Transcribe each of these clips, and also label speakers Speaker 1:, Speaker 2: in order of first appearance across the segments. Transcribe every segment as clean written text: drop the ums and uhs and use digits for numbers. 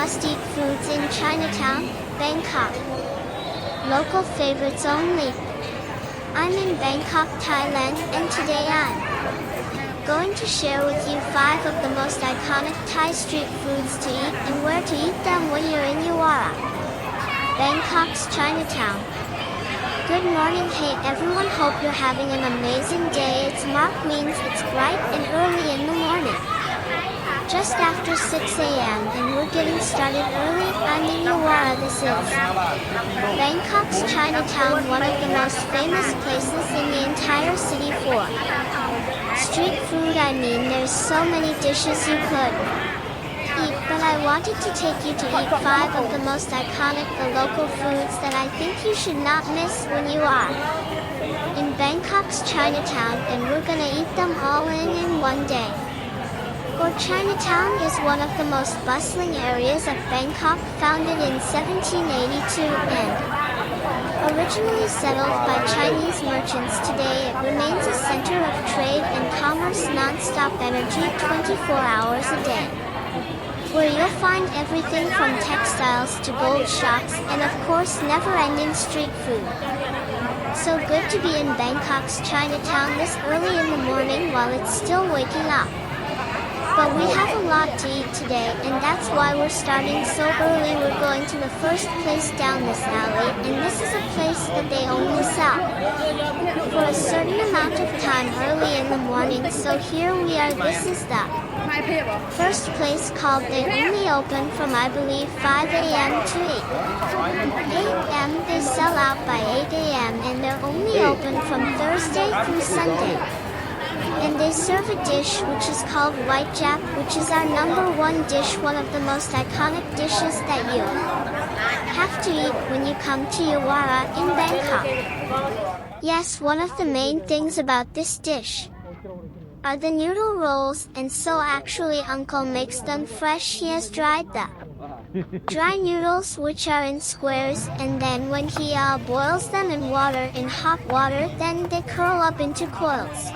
Speaker 1: must-eat foods in Chinatown, Bangkok. Local favorites only. I'm in Bangkok, Thailand, and today I'm going to share with you 5 of the most iconic Thai street foods to eat and where to eat them when you're in Yuwara, Bangkok's Chinatown. Good morning, hey everyone, hope you're having an amazing day. It's Mark, means it's bright and early in the morning. Just after 6 a.m. and we're getting started early. I'm in Yuwara. This is Bangkok's Chinatown, one of the most famous places in the entire city for street food. I mean, there's so many dishes you could eat, but I wanted to take you to eat 5 of the most iconic, the local foods that I think you should not miss when you are in Bangkok's Chinatown, and we're gonna eat them all in one day. Chinatown is one of the most bustling areas of Bangkok, founded in 1782 and originally settled by Chinese merchants. Today it remains a center of trade and commerce, non-stop energy 24 hours a day, where you'll find everything from textiles to gold shops and of course never-ending street food. So good to be in Bangkok's Chinatown this early in the morning while it's still waking up. But we have a lot to eat today, and that's why we're starting so early. We're going to the first place down this alley, and this is a place that they only sell for a certain amount of time early in the morning. So here we are. This is the first place called. They only open from, I believe, 5 a.m. to 8 a.m. They sell out by 8 a.m. and they're only open from Thursday through Sunday. And they serve a dish which is called White Jap, which is our #1 dish, one of the most iconic dishes that you have to eat when you come to Yuwara in Bangkok. Yes, one of the main things about this dish are the noodle rolls, and so actually Uncle makes them fresh. He has dried the dry noodles, which are in squares, and then when he boils them in water, in hot water, then they curl up into coils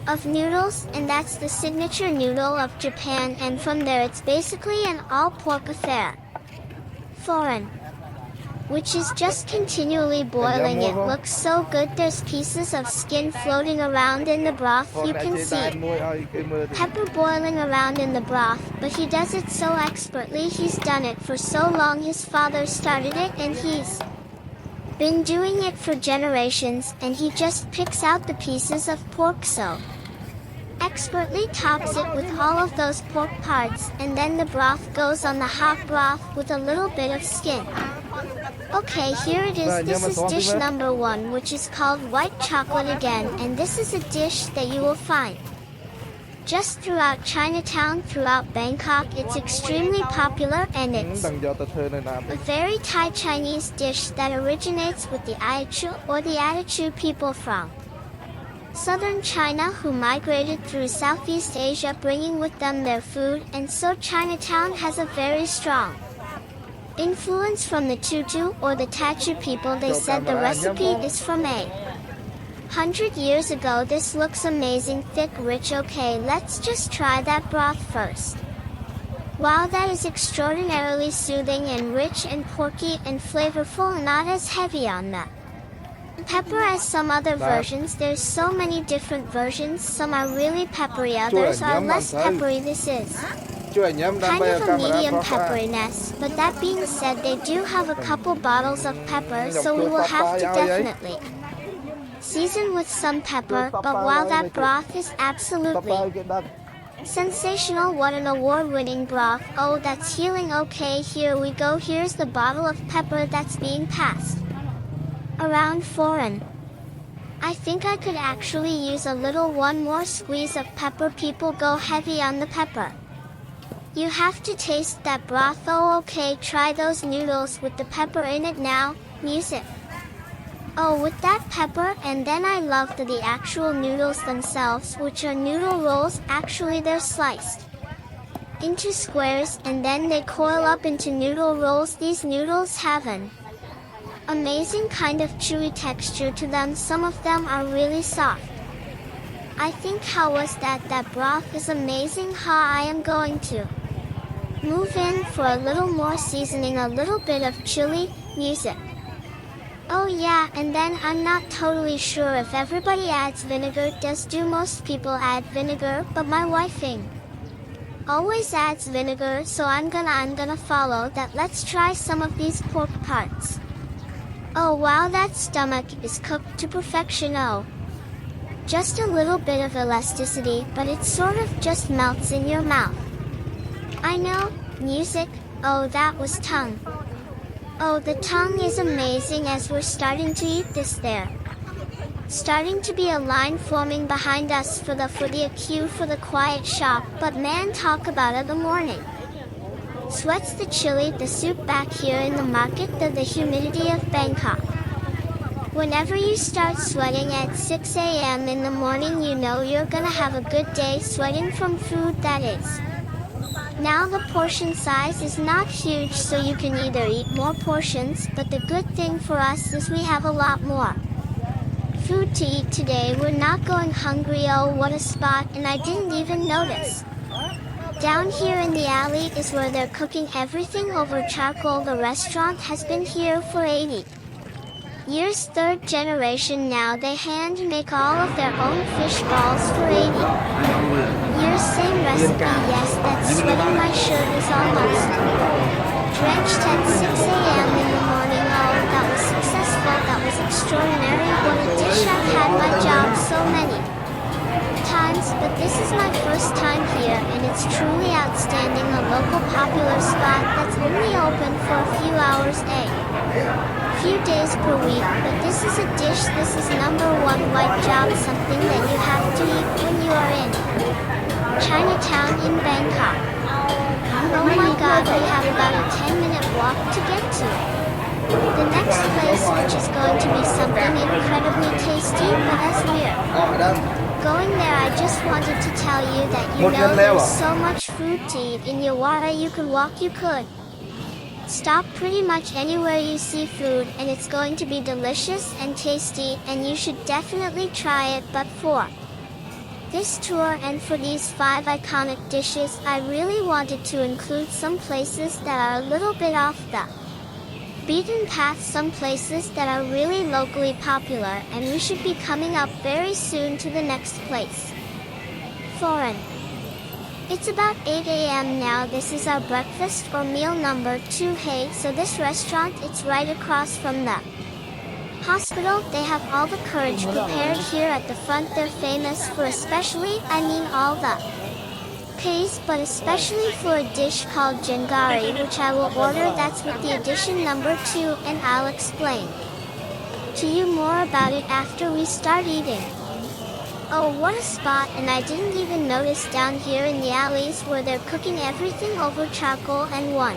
Speaker 1: of noodles, and that's the signature noodle of Japan, and from there it's basically an all-pork affair. Foreign, which is just continually boiling. It looks so good. There's pieces of skin floating around in the broth. You can see pepper boiling around in the broth, but he does it so expertly. He's done it for so long. His father started it and he's been doing it for generations, and he just picks out the pieces of pork so expertly, tops it with all of those pork parts, and then the broth goes on the hot broth with a little bit of skin. Okay, here it is. This is dish #1, which is called white chocolate again, and this is a dish that you will find just throughout Chinatown, throughout Bangkok. It's extremely popular, and it's a very Thai Chinese dish that originates with the Ayachu or the Atachu people from southern China, who migrated through Southeast Asia, bringing with them their food, and so Chinatown has a very strong influence from the Tutu or the Tachu people. They said the recipe is from 100 years ago. This looks amazing, thick, rich. Okay, let's just try that broth first. Wow, that is extraordinarily soothing and rich and porky and flavorful, not as heavy on the pepper as some other versions. There's so many different versions. Some are really peppery, others are less peppery. This is kind of a medium pepperiness, but that being said, they do have a couple bottles of pepper, so we will have to definitely season with some pepper. But wow, that broth is absolutely sensational. What an award-winning broth. Oh, that's healing. Okay, here we go. Here's the bottle of pepper that's being passed around. Foreign. I think I could actually use a little one more squeeze of pepper. People go heavy on the pepper. You have to taste that broth. Oh, okay, try those noodles with the pepper in it now. Music. Oh, with that pepper, and then I love the actual noodles themselves, which are noodle rolls. Actually, they're sliced into squares, and then they coil up into noodle rolls. These noodles have an amazing kind of chewy texture to them. Some of them are really soft. I think how was that broth is amazing. I am going to Move in for a little more seasoning, a little bit of chili, music. Oh yeah, and then I'm not totally sure if everybody adds vinegar. Do most people add vinegar, but my wifing always adds vinegar, so I'm gonna follow that. Let's try some of these pork parts. Oh wow, that stomach is cooked to perfection. Oh, just a little bit of elasticity, but it sort of just melts in your mouth. I know, music. Oh, that was tongue. Oh, the tongue is amazing as we're starting to eat this there. Starting to be a line forming behind us for the queue for the quiet shop, but man, talk about it the morning. Sweats the chili, the soup back here in the market, the humidity of Bangkok. Whenever you start sweating at 6 a.m. in the morning, you know you're gonna have a good day sweating from food, that is. Now the portion size is not huge, so you can either eat more portions, but the good thing for us is we have a lot more food to eat today. We're not going hungry. Oh, what a spot, and I didn't even notice. Down here in the alley is where they're cooking everything over charcoal. The restaurant has been here for 80 years, third generation now. They hand make all of their own fish balls for 80 years, same recipe. Yes, that sweating my shirt is almost drenched at 6 a.m. in the morning. Oh, that was successful, that was extraordinary. What a dish. I've had my job so many times, but this is my first time here, and it's truly outstanding. A local popular spot that's only open for a few hours a few days per week, but this is a dish. This is number one white job, something that you have to eat when you are in Chinatown in Bangkok. Oh my god, we have about a 10-minute walk to get to the next place, which is going to be something incredibly tasty. But as we're going there, I just wanted to tell you that you know there's so much food to eat in Yawara. You could walk, you could stop pretty much anywhere you see food, and it's going to be delicious and tasty, and you should definitely try it. But for this tour and for these 5 iconic dishes, I really wanted to include some places that are a little bit off the beaten path, some places that are really locally popular, and we should be coming up very soon to the next place. Foreign. It's about 8 a.m. now. This is our breakfast or meal number 2. Hey, so this restaurant, it's right across from the hospital. They have all the courage prepared here at the front. They're famous for all the paste, but especially for a dish called jengari, which I will order. That's with the addition number 2, and I'll explain to you more about it after we start eating. Oh, what a spot, and I didn't even notice down here in the alleys where they're cooking everything over charcoal, and one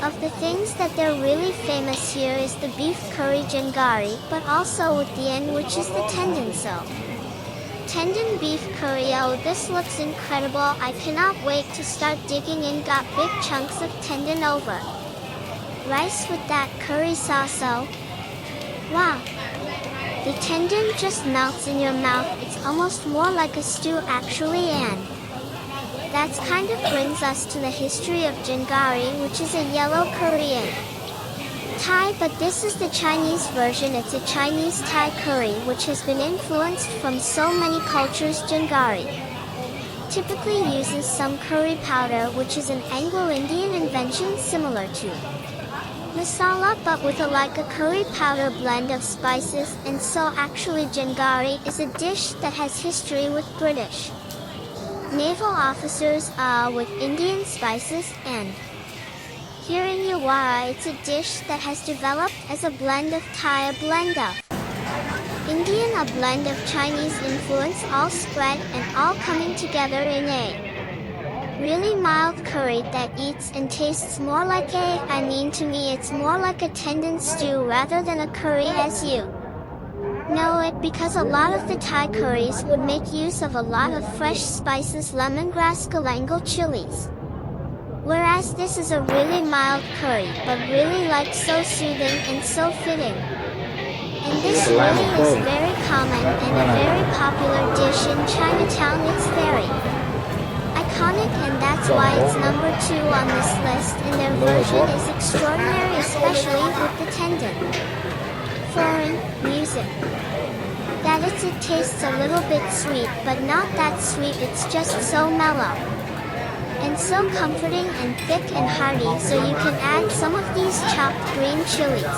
Speaker 1: of the things that they're really famous here is the beef curry jengari, but also with the end, which is the tendon. So, tendon beef curry. Oh, this looks incredible. I cannot wait to start digging in. Got big chunks of tendon over rice with that curry sauce. Oh, wow. The tendon just melts in your mouth. It's almost more like a stew actually, and that kind of brings us to the history of jengari, which is a yellow Korean Thai, but this is the Chinese version. It's a Chinese Thai curry which has been influenced from so many cultures. Jengari typically uses some curry powder, which is an Anglo-Indian invention similar to masala, but with like a curry powder blend of spices, and so actually jengari is a dish that has history with British naval officers with Indian spices, and here in Yawara it's a dish that has developed as a blend of Thai, a blend of Indian, a blend of Chinese influence, all spread and all coming together in a really mild curry that eats and tastes more like to me it's more like a tendon stew rather than a curry, as you know it, because a lot of the Thai curries would make use of a lot of fresh spices, lemongrass, galangal chilies. Whereas this is a really mild curry, but really so soothing and so fitting. And this really is very common and a very popular dish in Chinatown. It's very iconic and that's why it's number 2 on this list, and their version is extraordinary, especially with the tendon. Foreign music. That is, it tastes a little bit sweet, but not that sweet, it's just so mellow. And so comforting and thick and hearty, so you can add some of these chopped green chilies.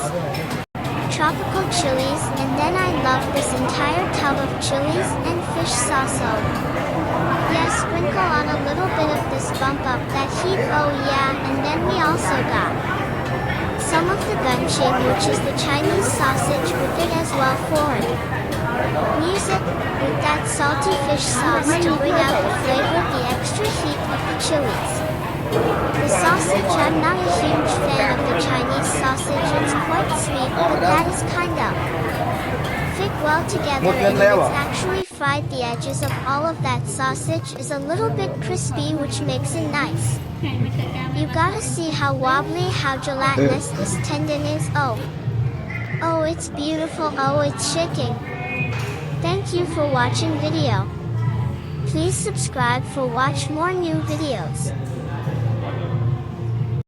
Speaker 1: Tropical chilies, and then I love this entire tub of chilies and fish sauce. Yes, sprinkle on a little bit of this, bump up that heat, oh yeah, and then we also got some of the gunqing, which is the Chinese sausage, with it as well. Foreign music, with that salty fish sauce to bring out the flavor, the extra heat of the chilies. The sausage, I'm not a huge fan of the Chinese sausage, it's quite sweet, but that is kind of fit well together, and it's actually fried. The edges of all of that sausage is a little bit crispy, which makes it nice. You gotta see how wobbly, how gelatinous this tendon is. Oh, it's beautiful, oh, it's shaking. Thank you for watching video. Please subscribe for watch more new videos.